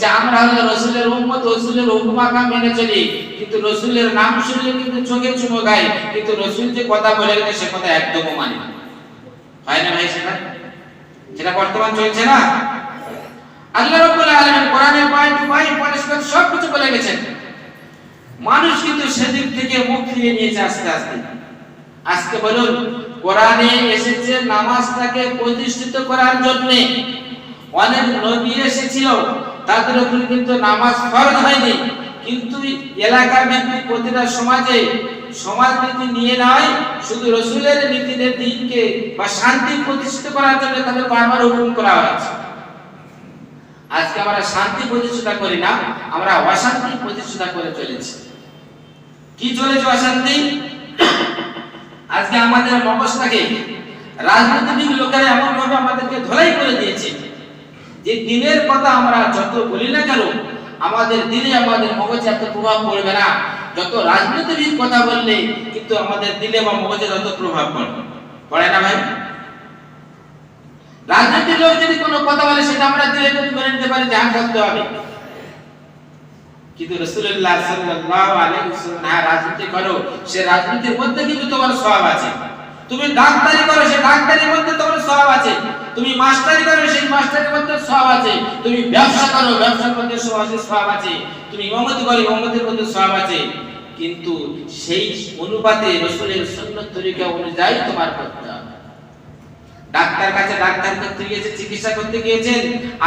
বলছে আমরা হলো রাসূলের উম্মত, রাসূলের হুকুম আহকাম মেনে চলি, কিন্তু রাসূলের নাম শুনলে কিন্তু চোখে চুমো খাই, কিন্তু রাসূল যে কথা বলে গেছে সে কথা একদমও মানি না। হয় না ভাই? সেটা বর্তমান চলছে না। আল্লাহ রাব্বুল আলামিন কোরআনে পয়েন্ট টু পয়েন্ট পরিষ্কার সব কিছু বলে গেছেন। মানুষ কিন্তু সেদিক থেকে মুখ ফিরিয়ে নিয়েছে আস্তে আস্তে। আজকে বলুন, কোরআনে এসেছে নামাজটাকে প্রতিষ্ঠিত করার জন্য। অনেক নবী এসেছিল, তাদের উপর কিন্তু নামাজ ফরজ হয়নি, কিন্তু এলাকা ভিত্তিক প্রতিটা সমাজে সমাজনীতি নিয়ে নয়, শুধু রাসূলের নীতিদের দিনকে বা শান্তি প্রতিষ্ঠিত করার জন্য তাদের বারবার হুকুম করা হয়েছে। আজকে আমরা শান্তি প্রতিষ্ঠা করি না, আমরা অশান্তি প্রতিষ্ঠা করে চলেছি। কি চলেছে অশান্তি? আজকে আমাদের মগজটাকে রাজনৈতিক লোকেরা এমন ভাবে আমাদেরকে ধলাই করে দিয়েছে যে দিনের কথা আমরা যত বলি না কেন, আমাদের দিনে আমাদের মগজে এত প্রভাব পড়বে না যত রাজনীতিবিদ কথা বললে কিন্তু আমাদের দিলে বা মগজে যত প্রভাব পড়ে না ভাই? রাজনীতির লোক যদি কোনো কথা বলে সেটা আমরা দিলে মেনে নিতে পারি, জাহান করতে হবে, কিন্তু রাসূলুল্লাহ সাল্লাল্লাহু আলাইহি ওয়াসাল্লাম রাজনীতি করো, সে রাজনীতির মধ্যে কিন্তু তোমার সওয়াব আছে। তুমি ডাক্তারি করো, সে ডাক্তারির মধ্যে তোমার সওয়াব আছে। তুমি মাস্টারি করো, সেই মাস্টারির মধ্যে সওয়াব আছে। তুমি ব্যবসা করো, ব্যবসার মধ্যে সওয়াব আছে। তুমি ইমামতি করো, ইমামতির মধ্যে সওয়াব আছে। কিন্তু সেই অনুপাতে রাসূলের সুন্নাত তরিকা অনুযায়ী তোমার করতে হবে। ডাক্তার কাছে ডাক্তার করতে গিয়েছে, চিকিৎসা করতে গিয়েছেন,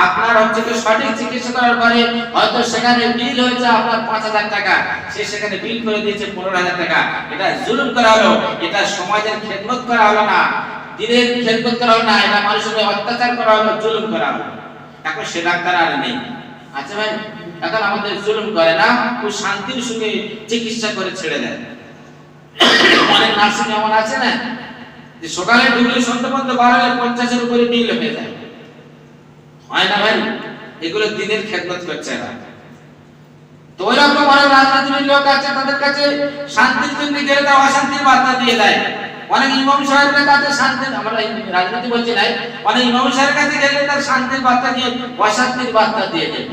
আপনার হচ্ছে তো সঠিক চিকিৎসা করার পরে হয়তো সেখানে বিল হয়েছে আপনার 5000 টাকা, সে সেখানে বিল করে দিয়েছে 15000 টাকা। এটা জুলুম করা হলো, এটা সমাজের খেদমত করা হলো না, দিনের খেদমত করা হলো না, এটা মানুষের উপর অত্যাচার করা হলো, জুলুম করা হলো। এখন সে ডাক্তার আর নেই। আচ্ছা ভাই, এখন আমাদের জুলুম করে না, খুব শান্তির সঙ্গে চিকিৎসা করে ছেড়ে দেয়। অনেক নার্সিং এমন আছে না যে সকালে ঢুকলে সন্ধ্যা পর্যন্ত 1250 এর উপরে বিল হয়ে যায়। হয় না ভাই? এগুলো দিনের খেদমত করছে না। তো ওইরকম অনেক রাজনীতিবিদ লোক আছে, তাদের কাছে শান্তির জন্য গেলে তারা অশান্তির বার্তা দিয়ে দেয়। অনেক ইমাম সাহেবের কাছে শান্তি, আমরা রাজনীতি বলছি নাই, অনেক ইমাম সাহেবের কাছে গেলে তার শান্তির বার্তা দিয়ে অশান্তির বার্তা দিয়ে দেয়।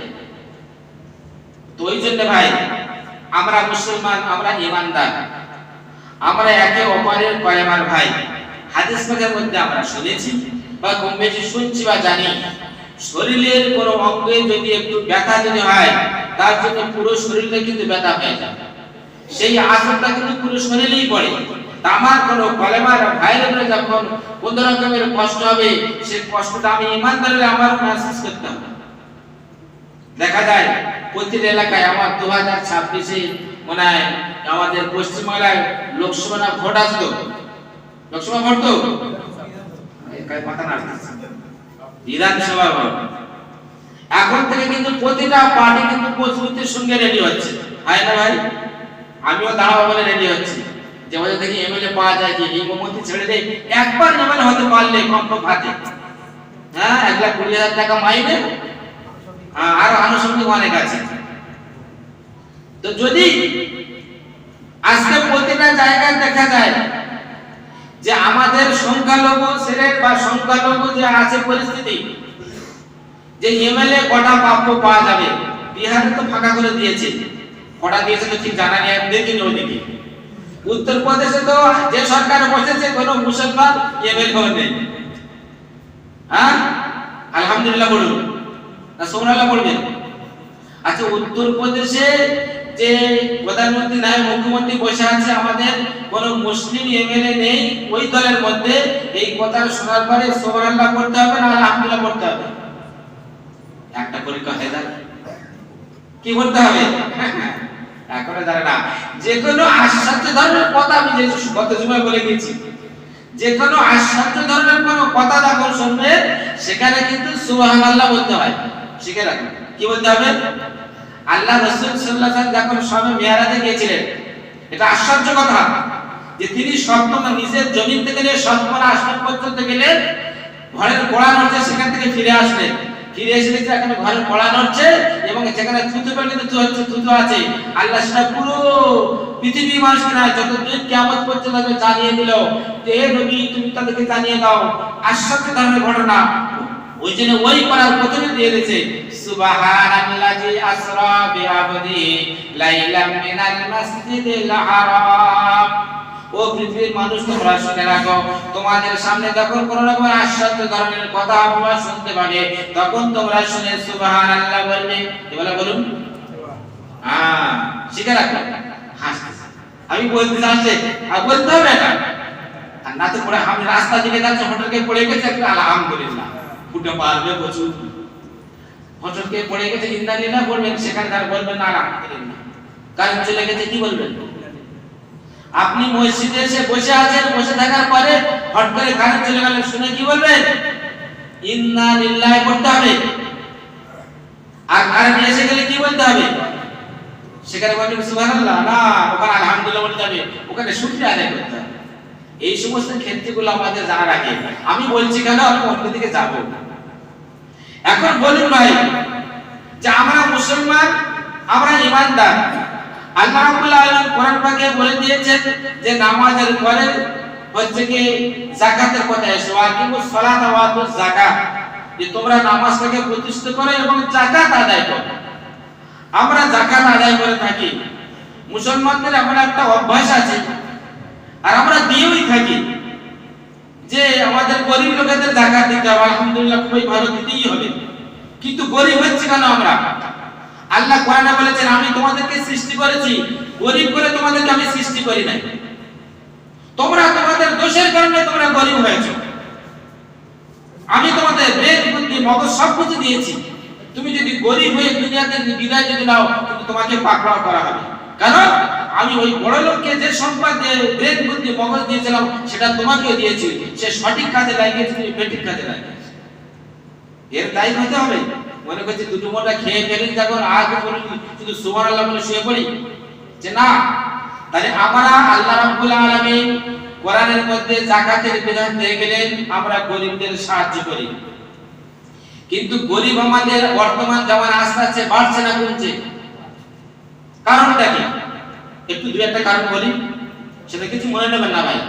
তো ওই জন্য ভাই, আমরা মুসলমান, আমরা ঈমানদার, আমরা একে অপরের কলেমার ভাই। হাদিস পাকের মধ্যে আমরা শুনেছি বা কম বেশি শুনছি বা জানি, শরীরের কোনো অঙ্গে যদি একটু ব্যথা যদি হয়, তার জন্য পুরো শরীরে কিন্তু ব্যথা হয়ে যায়, সেই আসরটা কিন্তু পুরো শরীরেই পড়ে। আমার কোনো কলেমার ভাইয়ের উপরে যখন কোন রকমের কষ্ট হবে, সেই কষ্টটা আমি ঈমানদারের আমার মেহসুস করতে হবে। দেখা যায় প্রতিটা এলাকায় আমার 2026-এ মনে হয় আমাদের পশ্চিমবাংলায় লোকসভা ভোট আসতো, লোকসভা ভোট তো বিধানসভা ভোট। এখন থেকে কিন্তু প্রতিটা পার্টি কিন্তু প্রস্তুতির সঙ্গে রেডি হচ্ছে। হয় না ভাই? আমিও দাঁড়াবো বলে রেডি হচ্ছি, যে বলে দেখি এমএলএ পাওয়া যায় কি, এই মমতি ছেড়ে দেয়, একবার এমএলএ হতে পারলে কম হাতে 1,20,000 টাকা মাইনে, আর আনুষঙ্গিক অনেক আছে। তো যদি আজকে প্রতিটা জায়গায় দেখা যায় যে আমাদের সংখ্যালঘু সিলেট বা সংখ্যালঘু যে আছে পরিস্থিতি, যে এমএলএ কটা প্রাপ্য পাওয়া যাবে, বিহারে তো ফাঁকা করে দিয়েছে, কটা দিয়েছে তো ঠিক জানা নেই, দেখিনি ওদিকে। উত্তরপ্রদেশে তো যে সরকার বসেছে কোনো মুসলমান এমএলএ নেই। আলহামদুলিল্লাহ বলুন না সুবহানাল্লাহ বলবেন? আচ্ছা, উত্তরপ্রদেশে যে প্রধানমন্ত্রী নাই, মুখ্যমন্ত্রী বসে আছে, আমাদের কোন মুসলিম এমএলএ নেই ওই দলের মধ্যে, এই কথা শোনার পরে সুবহানাল্লাহ পড়তে হবে না আলহামদুলিল্লাহ পড়তে হবে? একটা পরীক্ষা হয়ে যাবে, কি করতে হবে? এখন জানে না। যে কোনো আশ্চর্য ধরনের কথা, আমি যে গত জুমায় বলে গেছি, যে কোনো আশ্চর্য ধরনের কোনো কথা যখন শুনবে সেখানে কিন্তু সুবহানাল্লাহ বলতে হয়। শিখে রাখুন, কি বলতে হবে? আল্লাহ রাসূল সাল্লাল্লাহু আলাইহি ওয়াসাল্লাম যখন সবে মিরাজে গিয়েছিলেন, এটা আশ্চর্য কথা যে তিনি সপ্তম নিজের জমিন থেকে নিয়ে সপ্তম আসমান পর্যন্ত গেলেন, ঘরের গোড়া নড়ছে, সেখান থেকে ফিরে আসলেন। ফিরে এসে দেখছে এখানে ঘরের গোড়া নড়ছে এবং যেখানে থুতু পেলে থুতু আছে, আল্লাহ সেটা পুরো পৃথিবী মানুষকে না যতদিন কিয়ামত পর্যন্ত জানিয়ে দিল যে হে নবী তুমি তাদেরকে জানিয়ে দাও আশ্চর্য ধরনের ঘটনা। ওই জন্য ওই করার প্রথমে দিয়ে দিয়েছে সুবহানাল্লাযী আসরা বিআবদি লাইলাম মিনাল মাসজিদিল হারাম। ও পৃথিবীর মানুষ, তোমরা শুনে রাখো, তোমাদের সামনে যখন কোন রকম আশ্চর্য ধরনের কথা তোমরা শুনতে পাবে, তখন তোমরা শুনে সুবহানাল্লাহ বলবে। কি বলে বলুন? শিখে রাখো। হাসতেছে, আমি বলতে চাচ্ছি আর বলতে হবে এটা। আর না তো পড়ে আমি রাস্তা দিকে যাচ্ছি, হোটেলকে পড়ে গেছে, একটু আলহামদুলিল্লাহ ফুটে পারবে প্রচুর। হোটেলকে পড়ে গেছে ইন্দ্রালিল্লাহ বলবেন, সেখানে তার বলবেন না আলহামদুলিল্লাহ। কারণ চলে গেছে কি বলবেন? আপনি মসজিদে এসে বসে আছেন, বসে থাকার পরে হঠাৎ করে কারেন্ট চলে গেল, শুনে কি বলবেন? ইন্না লিল্লাহি বলতে হবে। আর কারেন্ট এসে গেলে কি বলতে হবে? সেখানে বলবেন সুবহানাল্লাহ না, ওখানে আলহামদুলিল্লাহ বলতে হবে, ওখানে শুকরিয়া আদায় করতে হবে। এই সমস্ত ক্ষেত্রগুলো আমাদের জানা রাখে। আমি বলছি কেন, আমি অন্যদিকে যাব। এখন বলুন ভাই, যে আমরা মুসলমান, আমরা ঈমানদার। আল্লাহ রাব্বুল আলামিন কোরআন পাকে বলে দিয়েছেন যে নামাজের পরে হচ্ছে কি যাকাতের কথা এসে, ওয়াকিমুস সালাতা ওয়া আতুজ যাকাত, যে তোমরা নামাজটাকে প্রতিষ্ঠিত করো এবং যাকাত আদায় করো। আমরা যাকাত আদায় করে থাকি। মুসলমানদের এমন একটা অভ্যাস আছে, আর আমরা দিয়েই থাকি, যে আমাদের গরিব লোকেদের যাকাত দিতে হবে। আলহামদুলিল্লাহ, খুবই ভালো, দিতেই হবে। কিন্তু গরিব হচ্ছে কেন আমরা? আল্লাহ কোরআনে বলেছেন, আমি তোমাদেরকে সৃষ্টি করেছি, গরিব করে তোমাদেরকে আমি সৃষ্টি করি নাই। তোমরা তোমাদের দোষের কারণে তোমরা গরিব হয়েছো। আমি তোমাদের ব্রেন, বুদ্ধি, মগজ সবকিছু দিয়েছি। তুমি যদি গরিব হয়ে দুনিয়াতে বিদায় যদি নাও, কিন্তু তোমাকে পাকড়াও করা হবে। কারণ আমি ওই বড় লোককে যে সম্পদ দিয়ে ব্রেন, বুদ্ধি, মগজ দিয়েছিলাম, সেটা তোমাকেও দিয়েছি। সে সঠিক কাজে লাগিয়েছে, তুমি বেঠিক কাজে লাগিয়েছো। এর দায়ী হতে হবে। মনে করছি দুটো মোটা খেয়ে ফেলি, যখন আগে বলি শুধু সুবহানাল্লাহ বলে শুয়ে পড়ি, যে না। তাহলে আমরা আল্লাহ রাব্বুল আলামিন কোরআনের মধ্যে যাকাতের বিধান দিয়ে গেলেন, আমরা গরিবদের সাহায্য করি। কিন্তু গরিব আমাদের বর্তমান জামানায় আস্তে আস্তে বাড়ছে না কমছে? কারণটা কি? একটু দুই একটা কারণ বলি, সেটা কিছু মনে নেবেন না ভাই।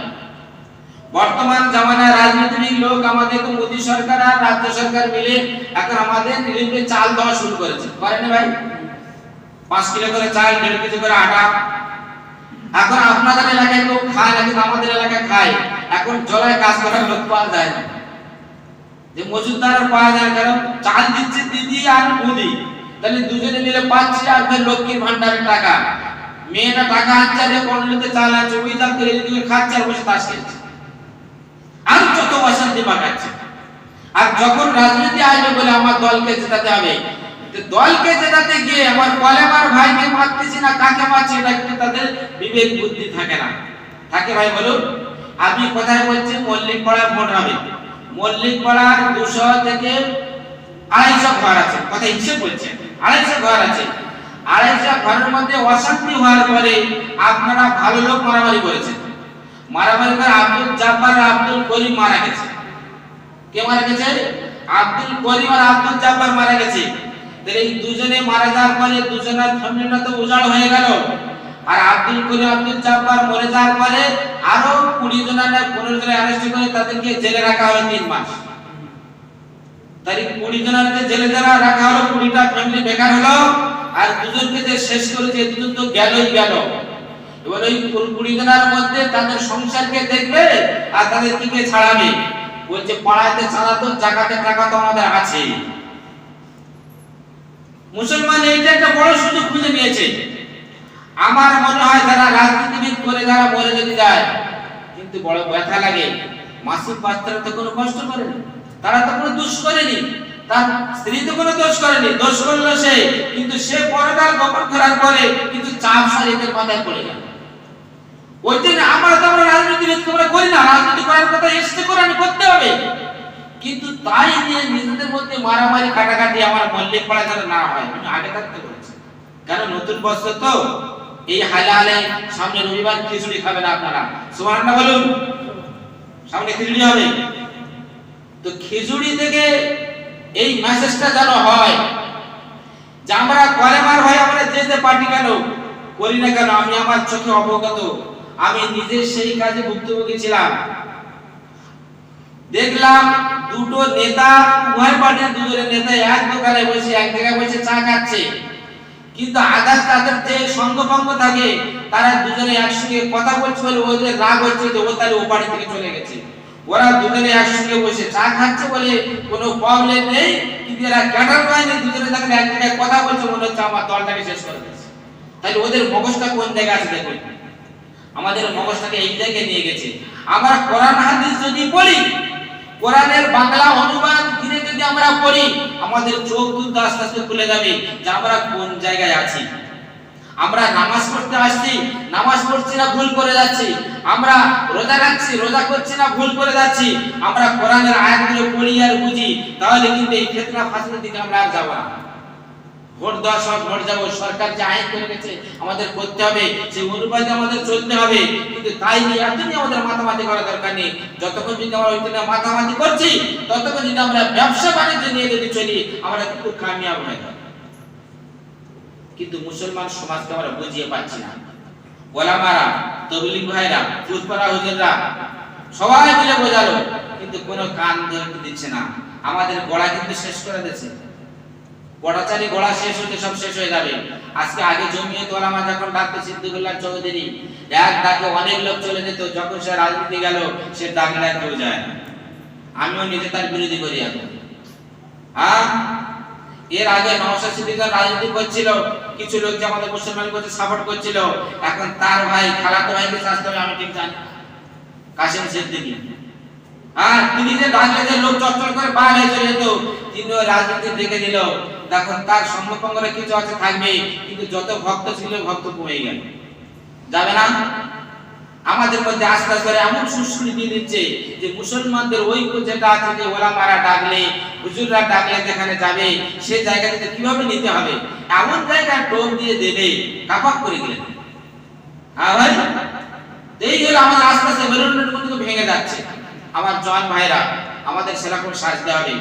বর্তমান জামানায় রাজনীতিবিদ লোক আমাদের মোদী সরকার আর রাজ্য সরকার মিলে এখন আমাদের নিরিখে চাল দেওয়া শুরু করেছে, করেন ভাই? 5 কিলো করে চাল, 1.5 কেজি করে আটা। এখন আপনাদের এলাকায় লোক খায় না, কিন্তু আমাদের এলাকায় খায়। এখন জলায় কাজ করার লোক পাওয়া যায় না, যে মজুদদার পাওয়া যায়। কারণ চাল দিচ্ছে দিদি আর মুদি, তাহলে দুজনে মিলে পাচ্ছি আপনার লক্ষ্মীর ভান্ডারের টাকা। মেয়েটা টাকা আনছে, আর কন্ট্রোলে চাল আছে, ওই চাল করে এদিকে খাচ্ছে আর বসে তাস খেলছে, আর যত অশান্তি পাকাচ্ছে। আর যখন রাজনীতি আসবে বলে আমার দলকে জেতাতে হবে, দলকে জেতাতে গিয়ে আমার কলেমার ভাইকে মারতেছি না, কাকে মারছি, এটা কিন্তু তাদের বিবেক বুদ্ধি থাকে না। থাকে ভাই বলুন? আমি কোথায় বলছি? মল্লিক পাড়ায় ভোট হবে। মল্লিক পাড়ার 200 থেকে 250 ঘর আছে, কথা হিসেব বলছে, 250 ঘর আছে। 250 ঘরের মধ্যে অশান্তি হওয়ার পরে আপনারা ভালো লোক মারামারি করেছেন। মারামারি করে আব্দুল জাব্বার আর আব্দুল করিম মারা গেছে। কে মারা গেছে? আব্দুল করিম আর আব্দুল জাব্বার মারা গেছে। তাহলে এই দুজনে মারা যাওয়ার পরে দুজনের ফ্যামিলিটা তো উজাড় হয়ে গেল। আর আব্দুল করিম, আব্দুল জাব্বার মরে যাওয়ার পরে আরো 20 জন না 15 জন অ্যারেস্ট করে তাদেরকে জেলে রাখা হলো 3 মাস। তাই 20 জনকে জেলে রাখা হলো, 20টা ফ্যামিলি বেকার হলো। আর দুজনকে যে শেষ করেছে, দুজন তো গেলই গেল। এবার ওই 20 জনের মধ্যে তাদের সংসারকে দেখবে আর তাদের কি ছাড়াবে? বলছে পাড়াতে চাঁদা তো, জাকাতের টাকা তো আমাদের আছে। মুসলমান এইটা একটা বড় সুযোগ খুঁজে নিয়েছে। আমার মনে হয় যারা রাজনীতিবিদ করে যারা মরে যদি যায়, কিন্তু বড় ব্যথা লাগে। মাসুদ বাচ্চারা তো কোনো কষ্ট করেনি, তারা তো কোনো দোষ করেনি, তার স্ত্রী তো কোনো দোষ করেনি। দোষ করলো সে, কিন্তু সে পরকাল গোপন করার পরে কিন্তু চাপ সারিতে মাথায় পড়ে গেল। ওই জন্য আমরা রাজনীতিবিদ আমরা করি না, রাজনীতি করার কথা এসে কোরআনে করতে হবে। কিন্তু তাই নিয়ে নিজেদের মধ্যে মারামারি কাটাকাটি আমার মল্লিক পাড়া যেন না হয়, আমি আগে থাকতে বলছি। কারণ নতুন বছর তো, এই হালালে সামনে রবিবার খিচুড়ি খাবেন আপনারা, সুবহানাল্লাহ বলুন। সামনে খিচুড়ি হবে, তো খিচুড়ি থেকে এই মেসেজটা যেন হয় যে আমরা কলেমার ভাই, আমরা যে পার্টি কেন করি না কেন, আমি আমার চোখে অবগত, আমি নিজে সেই কাজে ভুক্তভোগী ছিলাম। দেখলাম দুটো নেতা, উভয় পার্টির দুজনের নেতা এক দোকানে বসে এক জায়গায় বসে চা খাচ্ছে, কিন্তু আদার্স তাদের যে সঙ্গভঙ্গ থাকে তারা দুজনে একসঙ্গে কথা বলছে বলে ওদের রাগ হচ্ছে যে ও তাহলে ও বাড়ি থেকে চলে গেছে। ওরা দুজনে একসঙ্গে বসে চা খাচ্ছে বলে কোনো প্রবলেম নেই, কিন্তু এরা ক্যাটার বাহিনী দুজনে যখন এক জায়গায় কথা বলছে মনে হচ্ছে আমার দলটাকে শেষ করে দিচ্ছে। তাহলে ওদের মগজটা কোন জায়গায় আছে দেখুন, আমাদের মগজটাকে এই জায়গায় নিয়ে গেছে। আমরা কোরআন হাদিস যদি পড়ি, কোরআনের বাংলা অনুবাদ ধীরে যদি আমরা পড়ি, আমাদের চোখ দুটো আস্তে আস্তে খুলে যাবে যে আমরা কোন জায়গায় আছি। আমরা নামাজ পড়তে আসছি, নামাজ পড়ছি না ভুল করে যাচ্ছি। আমরা রোজা রাখছি, রোজা করছি না ভুল করে যাচ্ছি। আমরা কোরআনের আয়াতগুলো পড়ি আর বুঝি, তাহলে কিন্তু এই ফিতনা ফাসাদের দিকে আমরা আর যাব না। ভোট দেওয়ার সময় ভোট যাবো, সরকার যে আইন করে গেছে আমাদের করতে হবে, সেই অনুপাতে আমাদের চলতে হবে। কিন্তু তাই নিয়ে এতদিন আমাদের মাতামাতি করার দরকার নেই। যতক্ষণ যদি আমরা ওইখানে মাতামাতি করছি, ততক্ষণ যদি আমরা ব্যবসা বাণিজ্য নিয়ে যদি চলি, আমরা কিন্তু কামিয়াব হয়ে যাব। কিন্তু মুসলমান সমাজকে আমরা বুঝিয়ে পাচ্ছি না। ওলামারা, তবলিগ ভাইরা, ফুরফুরা হুজুররা সবাই মিলে বোঝালো, কিন্তু কোনো কান ধরতে দিচ্ছে না। আমাদের গড়া কিন্তু শেষ করে দিয়েছে। গড়াচারি গড়া শেষ হতে সব শেষ হয়ে যাবে। আজকে আগে জমিয়ত ওলামা যখন ডাকতে সিদ্দিকুল্লাহ চৌধুরী, এক ডাকে অনেক লোক চলে যেত। যখন সে রাজনীতি গেল, সে ডাকলে কেউ যায় না। আমিও নিজে তার বিরোধী করি এখন। এর আগে নওশাদ সিদ্দিকী রাজনীতি করছিল, কিছু লোক যে আমাদের মুসলমান করতে সাপোর্ট করছিল, এখন তার ভাই খালাতো ভাইকে শাস্তি হবে আমি ঠিক জানি, কাসেম সিদ্দিকী। তিনি যে ডাকলে যে লোক চটচট করে বার হয়ে চলে যেত, তিনিও রাজনীতি দেখে দিল। দেখুন তার সম্মুখে কিছু আছে থাকবে, কিন্তু যত ভক্ত ছিল ভক্ত কমে গেল, যাবে না। আমাদের মধ্যে আস্তে আস্তে এমন সুশ্রী দিয়ে দিচ্ছে যে মুসলমানদের ঐক্য যেটা আছে, যে ওলামারা ডাকলে, হুজুররা ডাকলে যেখানে যাবে, সে জায়গাটাতে কিভাবে নিতে হবে, এমন জায়গায় টোপ দিয়ে দেবে, কাপাক করে গেলেন। ভাই এই হলো আমাদের আস্তে আস্তে মেরুদণ্ডগুলো ভেঙে যাচ্ছে। আমার জওয়ান ভাইরা, আমাদের সেরকম সাজতে হবে।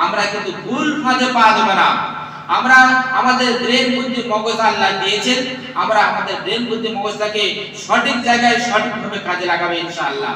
আমরা কিন্তু ভুল ফাঁদে পা দেব না। আমরা আমাদের ব্রেন বুদ্ধি মগজ আল্লাহ দিয়েছেন, আমরা আমাদের ব্রেন বুদ্ধি মগজটাকে সঠিক জায়গায় সঠিকভাবে কাজে লাগাবো ইনশাআল্লাহ।